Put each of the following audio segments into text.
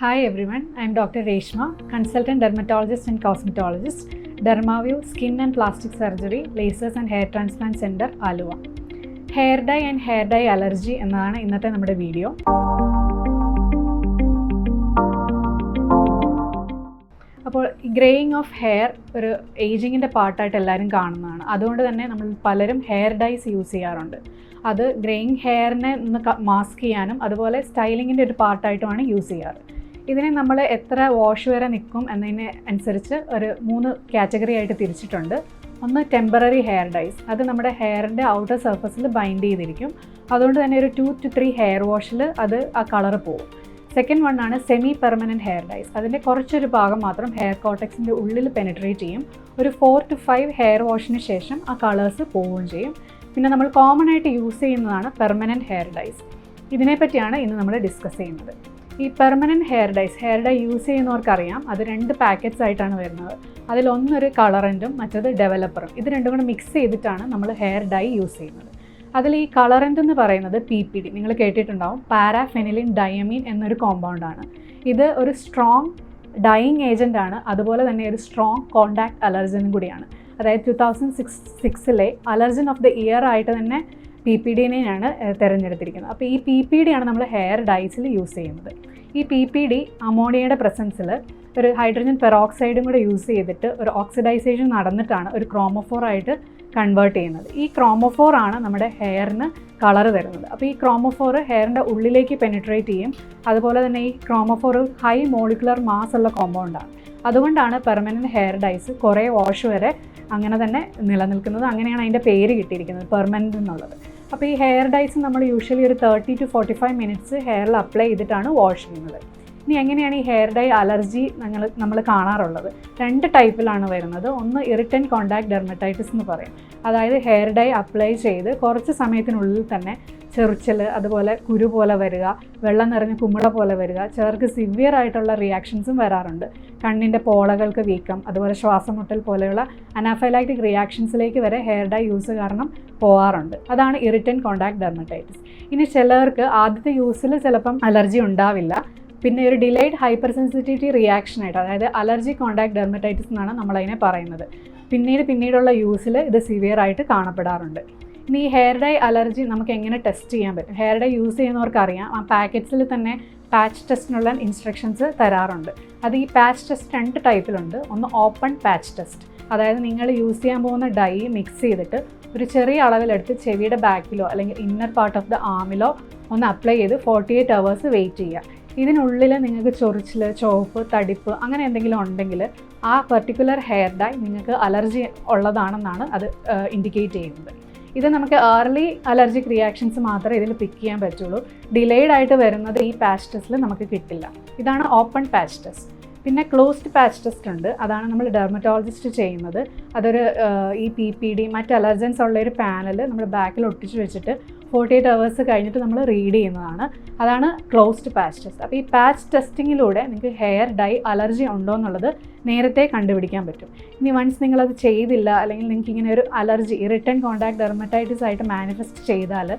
Hi everyone, I am Dr. Reshma, consultant dermatologist and cosmetologist, Dermaview Skin and Plastic Surgery, Lasers and Hair Transplant Center, Aluva. Hair dye and hair dye allergy എന്നാണ് ഇന്നത്തെ നമ്മുടെ video. അപ്പോൾ greying of hair ഒരു ഏജിങ്ങിൻ്റെ പാർട്ടായിട്ട് എല്ലാവരും കാണുന്നതാണ്. അതുകൊണ്ട് തന്നെ നമ്മൾ പലരും ഹെയർ ഡൈസ് യൂസ് ചെയ്യാറുണ്ട്. അത് ഗ്രേയിങ് ഹെയറിനെ ഒന്ന് മാസ്ക് ചെയ്യാനും അതുപോലെ സ്റ്റൈലിങ്ങിൻ്റെ ഒരു പാർട്ടായിട്ടുമാണ് യൂസ് ചെയ്യാറ്. ഇതിനെ നമ്മൾ എത്ര വാഷ് വരെ നിൽക്കും എന്നതിനെ അനുസരിച്ച് ഒരു 3 കാറ്റഗറി ആയിട്ട് തിരിച്ചിട്ടുണ്ട്. ഒന്ന് ടെമ്പററി ഹെയർ ഡൈസ്, അത് നമ്മുടെ ഹെയറിൻ്റെ ഔട്ടർ സർഫസിൽ ബൈൻഡ് ചെയ്തിരിക്കും. അതുകൊണ്ട് തന്നെ ഒരു 2 to 3 ഹെയർ വാഷിൽ അത് ആ കളറ് പോകും. സെക്കൻഡ് വണ്ണാണ് സെമി പെർമനൻറ്റ് ഹെയർ ഡൈസ്. അതിൻ്റെ കുറച്ചൊരു ഭാഗം മാത്രം ഹെയർ കോർട്ടെക്സിൻ്റെ ഉള്ളിൽ പെനിട്രേറ്റ് ചെയ്യും. ഒരു 4 to 5 ഹെയർ വാഷിന് ശേഷം ആ കളേഴ്സ് പോവുകയും ചെയ്യും. പിന്നെ നമ്മൾ കോമൺ ആയിട്ട് യൂസ് ചെയ്യുന്നതാണ് പെർമനൻറ്റ് ഹെയർ ഡൈസ്. ഇതിനെപ്പറ്റിയാണ് ഇന്ന് നമ്മൾ ഡിസ്കസ് ചെയ്യുന്നത്. ഈ പെർമനൻറ്റ് ഹെയർ ഡൈ യൂസ് ചെയ്യുന്നവർക്കറിയാം, അത് 2 പാക്കറ്റ്സ് ആയിട്ടാണ് വരുന്നത്. അതിലൊന്നൊരു കളറൻറ്റും മറ്റത് ഡെവലപ്പറും. ഇത് രണ്ടും കൂടെ മിക്സ് ചെയ്തിട്ടാണ് നമ്മൾ ഹെയർ ഡൈ യൂസ് ചെയ്യുന്നത്. അതിൽ ഈ കളറൻറ്റ് എന്ന് പറയുന്നത് PPD, നിങ്ങൾ കേട്ടിട്ടുണ്ടാവും, പാരാഫെനിലിൻ ഡയമീൻ എന്നൊരു കോമ്പൗണ്ടാണ്. ഇത് ഒരു സ്ട്രോങ് ഡൈയിങ് ഏജൻ്റാണ്, അതുപോലെ തന്നെ ഒരു സ്ട്രോങ് കോണ്ടാക്ട് അലർജനും കൂടിയാണ്. അതായത് 2006 അലർജൻ ഓഫ് ദ ഇയർ ആയിട്ട് തന്നെ PPDനെയാണ് തിരഞ്ഞെടുത്തിരിക്കുന്നത്. അപ്പോൾ ഈ PPD ആണ് നമ്മൾ ഹെയർ ഡൈസിൽ യൂസ് ചെയ്യുന്നത്. ഈ PPD അമോണിയയുടെ പ്രസൻസിൽ ഒരു ഹൈഡ്രജൻ പെറോക്സൈഡും കൂടെ യൂസ് ചെയ്തിട്ട് ഒരു ഓക്സിഡൈസേഷൻ നടന്നിട്ടാണ് ഒരു ക്രോമോഫോർ ആയിട്ട് കൺവേർട്ട് ചെയ്യുന്നത്. ഈ ക്രോമോഫോർ ആണ് നമ്മുടെ ഹെയറിന് കളർ തരുന്നത്. അപ്പോൾ ഈ ക്രോമോഫോർ ഹെയറിൻ്റെ ഉള്ളിലേക്ക് പെനിട്രേറ്റ് ചെയ്യും. അതുപോലെ തന്നെ ഈ ക്രോമോഫോർ ഹൈ മോളിക്കുലർ മാസ് ഉള്ള കോമ്പൗണ്ടാണ്. അതുകൊണ്ടാണ് പെർമനൻറ്റ് ഹെയർ ഡൈസ് കുറേ വാഷ് വരെ അങ്ങനെ തന്നെ നിലനിൽക്കുന്നത്. അങ്ങനെയാണ് അതിൻ്റെ പേര് കിട്ടിയിരിക്കുന്നത്, പെർമനൻറ്റ് എന്നുള്ളത്. അപ്പോൾ ഈ ഹെയർ ഡൈസ് നമ്മൾ യൂഷ്വലി ഒരു 30 to 45 മിനിറ്റ്സ് ഹെയറിൽ അപ്ലൈ ചെയ്തിട്ടാണ് വാഷ് ചെയ്യുന്നത്. ഇനി എങ്ങനെയാണ് ഈ ഹെയർ ഡൈ അലർജി നമ്മൾ കാണാറുള്ളത്? 2 ടൈപ്പിലാണ് വരുന്നത്. ഒന്ന് ഇറിറ്റൻറ്റ് കോണ്ടാക്ട് ഡെർമറ്റൈറ്റിസ് എന്ന് പറയും. അതായത് ഹെയർ ഡൈ അപ്ലൈ ചെയ്ത് കുറച്ച് സമയത്തിനുള്ളിൽ തന്നെ ചെറിച്ചൽ, അതുപോലെ കുരു പോലെ വരിക, വെള്ളം നിറഞ്ഞ കുമിള പോലെ വരിക, ചിലർക്ക് സിവിയർ ആയിട്ടുള്ള റിയാക്ഷൻസും വരാറുണ്ട്. കണ്ണിൻ്റെ പോളകൾക്ക് വീക്കം, അതുപോലെ ശ്വാസമുട്ടൽ പോലെയുള്ള അനാഫൈലാക്റ്റിക് റിയാക്ഷൻസിലേക്ക് വരെ ഹെയർ ഡൈ യൂസ് കാരണം പോകാറുണ്ട്. അതാണ് ഇറിറ്റൻറ്റ് കോണ്ടാക്ട് ഡെർമറ്റൈറ്റിസ്. ഇനി ചിലർക്ക് ആദ്യത്തെ യൂസിൽ ചിലപ്പം അലർജി ഉണ്ടാവില്ല, പിന്നെ ഒരു ഡിലേഡ് ഹൈപ്പർ സെൻസിറ്റിവിറ്റി റിയാക്ഷനായിട്ട്, അതായത് അലർജി കോണ്ടാക്ട് ഡെർമറ്റൈറ്റിസ് എന്നാണ് നമ്മളതിനെ പറയുന്നത്. പിന്നീടുള്ള യൂസിൽ ഇത് സിവിയർ ആയിട്ട് കാണപ്പെടാറുണ്ട്. ഇനി ഈ ഹെയർ ഡൈ അലർജി നമുക്ക് എങ്ങനെ ടെസ്റ്റ് ചെയ്യാൻ പറ്റും? ഹെയർ ഡൈ യൂസ് ചെയ്യുന്നവർക്കറിയാം, ആ പാക്കറ്റ്സിൽ തന്നെ പാച്ച് ടെസ്റ്റിനുള്ള ഇൻസ്ട്രക്ഷൻസ് തരാറുണ്ട്. അത് ഈ പാച്ച് ടെസ്റ്റ് 2 ടൈപ്പിലുണ്ട്. ഒന്ന് ഓപ്പൺ പാച്ച് ടെസ്റ്റ്, അതായത് നിങ്ങൾ യൂസ് ചെയ്യാൻ പോകുന്ന ഡൈ മിക്സ് ചെയ്തിട്ട് ഒരു ചെറിയ അളവിലെടുത്ത് ചെവിയുടെ ബാക്കിലോ അല്ലെങ്കിൽ ഇന്നർ പാർട്ട് ഓഫ് ദ ആമിലോ ഒന്ന് അപ്ലൈ ചെയ്ത് 48 hours വെയിറ്റ് ചെയ്യുക. ഇതിനുള്ളിൽ നിങ്ങൾക്ക് ചൊറിച്ചിൽ, ചുവപ്പ്, തടിപ്പ് അങ്ങനെ എന്തെങ്കിലും ഉണ്ടെങ്കിൽ ആ പെർട്ടിക്കുലർ ഹെയർ ഡൈ നിങ്ങൾക്ക് അലർജി ഉള്ളതാണെന്നാണ് അത് ഇൻഡിക്കേറ്റ് ചെയ്യുന്നത്. ഇത് നമുക്ക് ഏർലി അലർജിക് റിയാക്ഷൻസ് മാത്രമേ ഇതിൽ പിക്ക് ചെയ്യാൻ പറ്റുള്ളൂ. ഡിലേഡ് ആയിട്ട് വരുന്നത് ഈ പാച്ച് ടെസ്റ്റിൽ നമുക്ക് കിട്ടില്ല. ഇതാണ് ഓപ്പൺ പാച്ച് ടെസ്റ്റ്. പിന്നെ ക്ലോസ്ഡ് പാച്ച് ടെസ്റ്റ് ഉണ്ട്. അതാണ് നമ്മൾ ഡെർമറ്റോളജിസ്റ്റ് ചെയ്യുന്നത്. അതൊരു ഈ PPD മറ്റ് അലർജൻസ് ഉള്ള ഒരു പാനൽ നമ്മൾ ബാക്കിൽ ഒട്ടിച്ച് വെച്ചിട്ട് 48 hours കഴിഞ്ഞിട്ട് നമ്മൾ റീഡ് ചെയ്യുന്നതാണ്. അതാണ് ക്ലോസ്ഡ് പാച്ച് ടെസ്റ്റ്. അപ്പോൾ ഈ പാച്ച് ടെസ്റ്റിങ്ങിലൂടെ നിങ്ങൾക്ക് ഹെയർ ഡൈ അലർജി ഉണ്ടോ എന്നുള്ളത് നേരത്തെ കണ്ടുപിടിക്കാൻ പറ്റും. ഇനി വൺസ് നിങ്ങളത് ചെയ്തില്ല, അല്ലെങ്കിൽ നിങ്ങൾക്ക് ഇങ്ങനെ ഒരു അലർജി ഇറിറ്റൻറ്റ് കോണ്ടാക്ട് ഡെർമറ്റൈറ്റിസ് ആയിട്ട് മാനിഫെസ്റ്റ് ചെയ്താൽ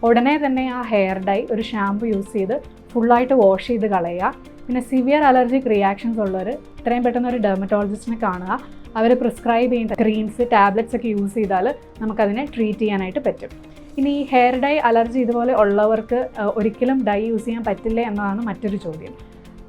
ഉടനെ തന്നെ ആ ഹെയർ ഡൈ ഒരു ഷാമ്പു യൂസ് ചെയ്ത് ഫുള്ളായിട്ട് വാഷ് ചെയ്ത് കളയുക. പിന്നെ സിവിയർ അലർജിക് റിയാക്ഷൻസ് ഉള്ളവർ എത്രയും പെട്ടെന്ന് ഒരു ഡെർമറ്റോളജിസ്റ്റിനെ കാണുക. അവർ പ്രിസ്ക്രൈബ് ചെയ്യുന്ന ക്രീംസ്, ടാബ്ലറ്റ്സ് ഒക്കെ യൂസ് ചെയ്താൽ നമുക്കതിനെ ട്രീറ്റ് ചെയ്യാനായിട്ട് പറ്റും. ഇനി ഈ ഹെയർ ഡൈ അലർജി ഇതുപോലെ ഉള്ളവർക്ക് ഒരിക്കലും ഡൈ യൂസ് ചെയ്യാൻ പറ്റില്ല എന്നതാണ് മറ്റൊരു ചോദ്യം.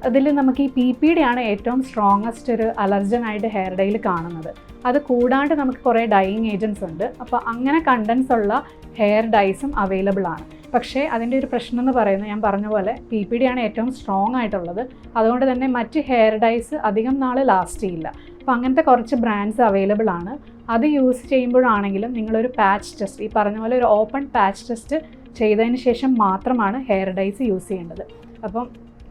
അതിൽ നമുക്ക് ഈ PPD ആണ് ഏറ്റവും സ്ട്രോങ്ങസ്റ്റ് ഒരു അലർജനായിട്ട് ഹെയർ ഡൈയിൽ കാണുന്നത്. അത് കൂടാണ്ട് നമുക്ക് കുറേ ഡൈയിങ് ഏജൻറ്റ്സ് ഉണ്ട്. അപ്പോൾ അങ്ങനെ കണ്ടൻസ് ഉള്ള ഹെയർ ഡൈസും അവൈലബിൾ ആണ്. പക്ഷേ അതിൻ്റെ ഒരു പ്രശ്നം എന്ന് പറയുന്നത്, ഞാൻ പറഞ്ഞ പോലെ PPD ആണ് ഏറ്റവും സ്ട്രോങ് ആയിട്ടുള്ളത്. അതുകൊണ്ട് തന്നെ മറ്റ് ഹെയർ ഡൈസ് അധികം നാൾ ലാസ്റ്റ് ചെയ്യില്ല. അപ്പോൾ അങ്ങനത്തെ കുറച്ച് ബ്രാൻഡ്സ് അവൈലബിൾ ആണ്. അത് യൂസ് ചെയ്യുമ്പോഴാണെങ്കിലും നിങ്ങളൊരു പാച്ച് ടെസ്റ്റ്, ഈ പറഞ്ഞ പോലെ ഒരു ഓപ്പൺ പാച്ച് ടെസ്റ്റ് ചെയ്തതിന് ശേഷം മാത്രമാണ് ഹെയർ ഡൈസ് യൂസ് ചെയ്യേണ്ടത്. അപ്പം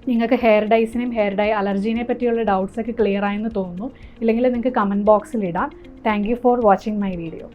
നിങ്ങൾക്ക് ഹെയർ ഡൈസിനെയും ഹെയർ ഡൈ അലർജീനെ പറ്റിയുള്ള ഡൗട്ട്സൊക്കെ ക്ലിയർ ആയെന്ന് തോന്നുന്നു. ഇല്ലെങ്കിൽ നിങ്ങൾക്ക് കമൻറ്റ് ബോക്സിൽ ഇടാം. Thank you for watching my video.